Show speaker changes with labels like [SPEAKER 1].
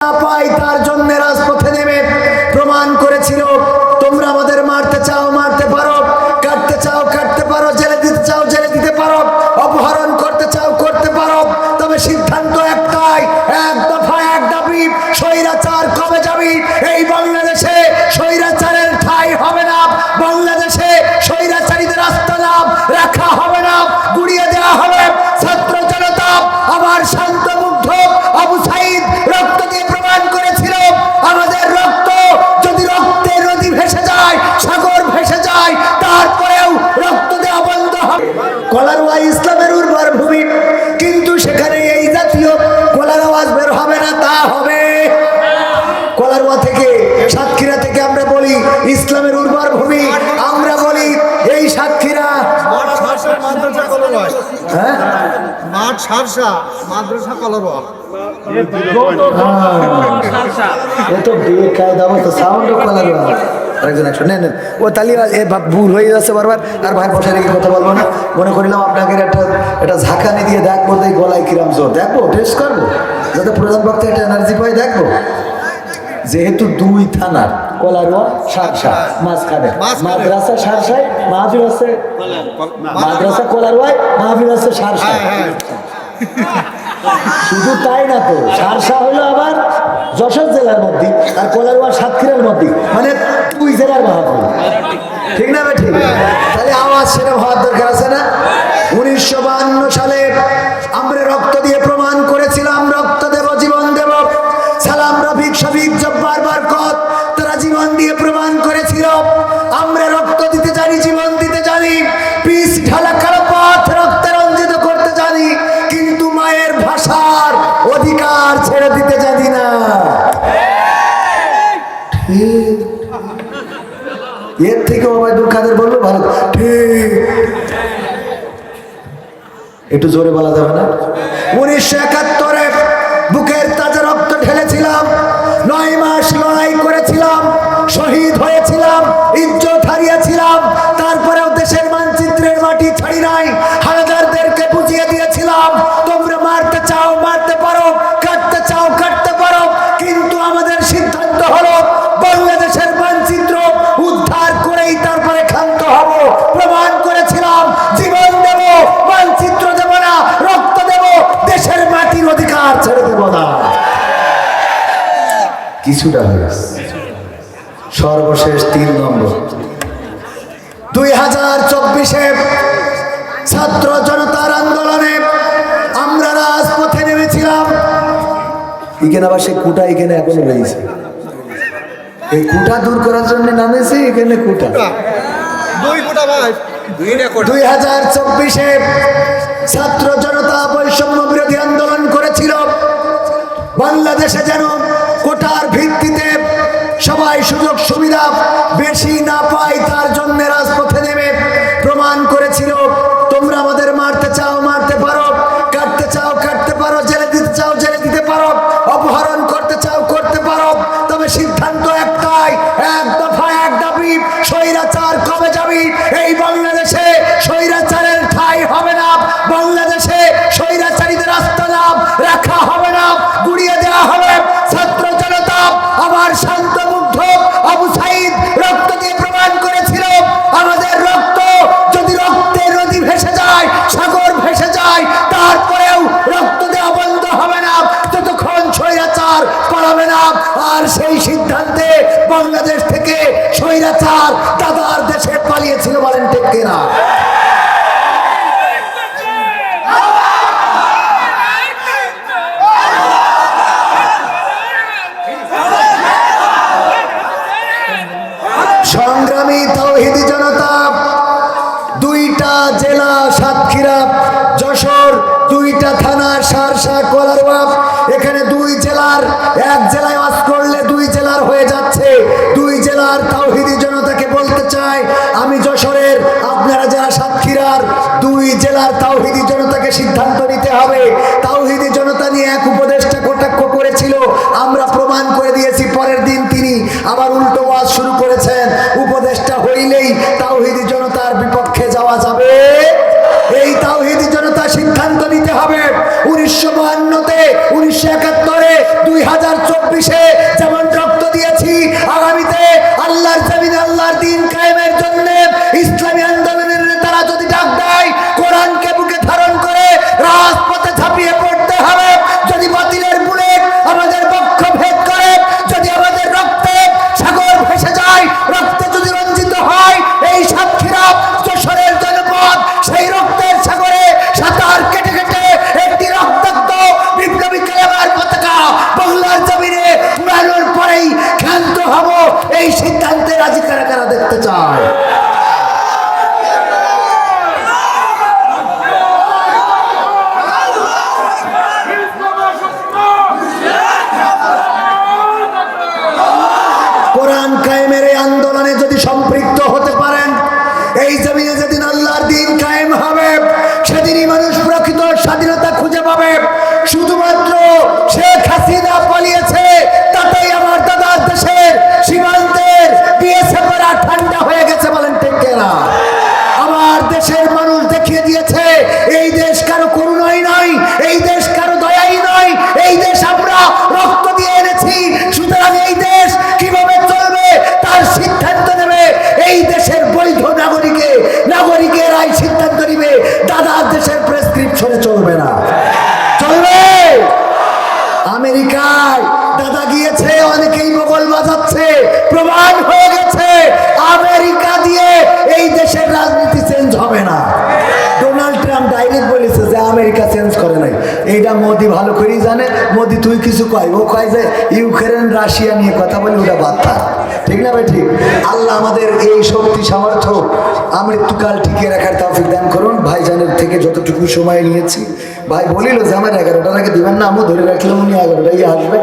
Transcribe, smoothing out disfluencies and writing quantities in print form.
[SPEAKER 1] পাই তার জন্য রাজপথে নেমে প্রমাণ করেছিল তোমরা আমাদের মারতে চাও মারতে পারো, কাটতে চাও কাটতে পারো, জেলে দিতে চাও জেলে দিতে পারো, অপহরণ করতে চাও করতে পারো, তবে সিদ্ধান্ত একটাই, এক দফা এক দাবি, স্বৈরাচার কবে যাবি? এই বাংলাদেশে স্বৈরাচারের ঠাঁই হবে না, বাংলাদেশে স্বৈরাচারীদের আস্তানাম রাখা হবে না, গুড়িয়ে দেওয়া হবে। ছাত্র জনতা আবার শান্ত মুগ্ধ আবু সাইদ রক্ত দিয়ে প্রমাণ করেছিল আমাদের রক্ত যদি রক্তের নদী ভেসে যায়, সাগর ভেসে যায়, তারপরেও রক্ত দেওয়া বন্ধ হবে। কলারওয়া ইসলামের উর্বর ভূমি, কিন্তু সেখানে এই জাতীয় কলার আওয়াজ বের হবে না, তা হবে কলারওয়া থেকে, সাতক্ষীরা থেকে। আমরা বলি ইসলামের উর্বর ভূমি, আমরা বলি এই সাতক্ষীরা হ্যাঁ
[SPEAKER 2] মাঠ সারসা মাদ্রাসা কলারওয়া।
[SPEAKER 1] ভুল হয়ে যাচ্ছে বারবার, আর ভাই বসে রেখে কথা বলবো না। মনে করিলাম আপনাকে একটা ঝাঁকানি দিয়ে দেখবো গলায় কিরাম জোর, দেখবো টেস্ট করবো যাতে প্রধান বক্তা একটা এনার্জি পাই, দেখবো। যেহেতু দুই থানার কলারওয়া সারসা মাঝখানে, মাদ্রাসা সারসায় মাহফিল আছে, মাদ্রাসা কলারওয়ায় মাহফিল আছে সারসায়। শুধু তাই না তো, সারসা হলো আবার যশোর জেলার মধ্যে আর কলারওয়া সাতক্ষীরার মধ্যে, মানে দুই জেলার মাহফিল, ঠিক না? ঠিক। তাহলে আওয়াজ সেটা হওয়ার দরকার আছে না? 1952 সালে আমরা রক্ত দিয়ে প্রমাণ করেছিলাম রক্ত দেব জীবন দেব। সালাম রফিক শফিক জব্বার বরকত তারা জীবন দিয়ে প্রমাণ করেছিল আমরা রক্ত দিতে জানি, জীবন দিতে জানি, পিস ঢালা কালো পথ রক্তে রঞ্জিত করতে জানি, কিন্তু মায়ের ভাষার অধিকার ছেড়ে দিতে জানি না। ঠিক, এর থেকে ওবায়দুল কাদের বললো ভালো, ঠিক একটু জোরে বলা যাবে না? 1971-এ বুকের তাজা রক্ত ঢেলেছিলাম, 9 মাস লড়াই করেছিলাম, শহীদ হয়েছিলাম, ইজ্জত হারিয়েছিলাম, তারপরেও দেশের মানচিত্রের মাটি ছাড়ি নাই। হানাদারদেরকে বুঝিয়ে দিয়েছিলাম তোমরা মারতে চাও মারতে পারো, কাটতে চাও কাটতে পারো, কিন্তু আমাদের সিদ্ধান্ত হলো বাংলাদেশের মানচিত্র উদ্ধার করেই তারপরে ক্ষান্ত হব। প্রমাণ করেছিলাম জীবন দেব, মানচিত্র দেব না, রক্ত দেব, দেশের মাটির অধিকার ছেড়ে দেব না। কিছুটা হয়েছে। সর্বশেষ 3 নম্বর, 2024-এ ছাত্র জনতার আন্দোলনে আমরা রাজপথে নেমেছিলাম। এখানে আবার সে কুটা এখানে এখনো রয়েছে, এই কুটা দূর করার জন্য নামেছে এখানে কুটা। 2024-এ ছাত্র জনতা বৈষম্য বিরোধী আন্দোলন করেছিল বাংলাদেশে যেন কোটার ভিত্তিতে সবাই সুযোগ সুবিধা বেশি না পায়, তার জন্য রাজপথে নেমে প্রমাণ করেছিল তোমরা আমাদের মারতে চাও মারতে পারো, কাটতে চাও কাটতে পারো, জেলে দিতে চাও জেলে দিতে পারো, অপহরণ করতে চাও করতে পারো, তবে সিদ্ধান্ত একটাই, এক দফা এক দাবি, স্বৈরাচার কবে যাবি? এই বাংলাদেশে স্বৈরাচারের ঠাঁই হবে না, বাংলাদেশে স্বৈরাচারীদের আস্তানাম রাখা হবে না, গুড়িয়ে দেওয়া হবে। ছাত্র জনতা আবার শান্ত মুগ্ধ আবু সাইদ রক্ত দিয়ে প্রমাণ করেছিল আমাদের রক্ত যদি রক্তের নদী ভেসে যায়, সাগর ভেসে যায়, তারপরেও রক্ত দেওয়া বন্ধ হবে না যতক্ষণ স্বৈরাচার পালাবে না। আর সেই সিদ্ধান্তে বাংলাদেশ থেকে স্বৈরাচার দাদার দেশে পালিয়েছিল, বলেন ঠিক কিনা? সংগ্রামী তাওহীদি জনতা, 2টা জেলা সাতক্ষীরা যশোর, 2টা থানা সারসা কলারওয়া, এখানে 2 জেলার, এক জেলায় ওয়াজ করলে 2 জেলার হয়ে যাচ্ছে। 2 জেলার তাওহীদি জনতাকে বলতে চাই, আমি যশোরের, আপনারা যারা সাতক্ষীরার, 2 জেলার তাওহীদি জনতাকে সিদ্ধান্ত নিতে হবে। তাওহীদি জনতা নিয়ে এক উপদেষ্টা কটাক্ষ করেছিল, আমরা প্রমাণ করে দিয়েছি। পরের দিন তিনি আবার উল্টো ওয়াজ শুরু করেছেন, উপদেষ্টা হইলেই তাওহীদি জনতার বিপক্ষে যাওয়া যাবে। এই তাওহীদি জনতা সিদ্ধান্ত নিতে হবে। 1952-তে, 1971-এ, 2024 কায়েমের এই আন্দোলনে যদি সম্পৃক্ত হতে পারেন, এই জমিনে যেদিন আল্লাহর দিন কায়েম হবে সেদিনই মানুষ প্রকৃত স্বাধীনতা খুঁজে পাবে। শুধুমাত্র শেখ হাসিনা পালিয়েছে তাতেই আমার দাদার দেশের সীমান্তের বিএসএফরা ঠান্ডা হয়ে গেছে, বলেন ঠিক কিনা? আমার দেশের মানুষ দেখিয়ে দিয়েছে এই দেশ কারো করুণাই নয়, এই দেশ কারো দয়াই নয়, এই দেশ আমরা রক্ত দিয়ে এনেছি। সুতরাং এই দেশ কিভাবে চলবে তার সিদ্ধান্ত নেবে এই দেশের বৈধ নাগরিকেরাই সিদ্ধান্ত নেবে। দাদার দেশের প্রেসক্রিপশনে চলবে না, চলবে। আমেরিকায় দাদা গিয়েছে, অনেকেই মোগল বাজাচ্ছে, প্রমাণ হয়ে গেছে আমেরিকা দিয়ে এই দেশের রাজনীতি চেঞ্জ হবে না। ডোনাল্ড ট্রাম্প ডাইরেক্ট বলেছে যে আমেরিকা চেঞ্জ করে নাই। এইটা মোদি ভালো করেই জানে। মোদি তুই কিছু কয়, ও কয় যে ইউক্রেন রাশিয়া নিয়ে কথা বলি, ওটা বাদ থাক। ঠিক না ভাই? ঠিক। আল্লাহ আমাদের এই শক্তি সামর্থ্য আমৃত্যুকাল টিকিয়ে রাখার তৌফিক দান করুন। ভাইজানের থেকে যতটুকু সময় নিয়েছি, ভাই বলিল যে আমার 11টার আগে দিবেন না, আমি ধরে রাখলাম উনি 11টাই আসবে।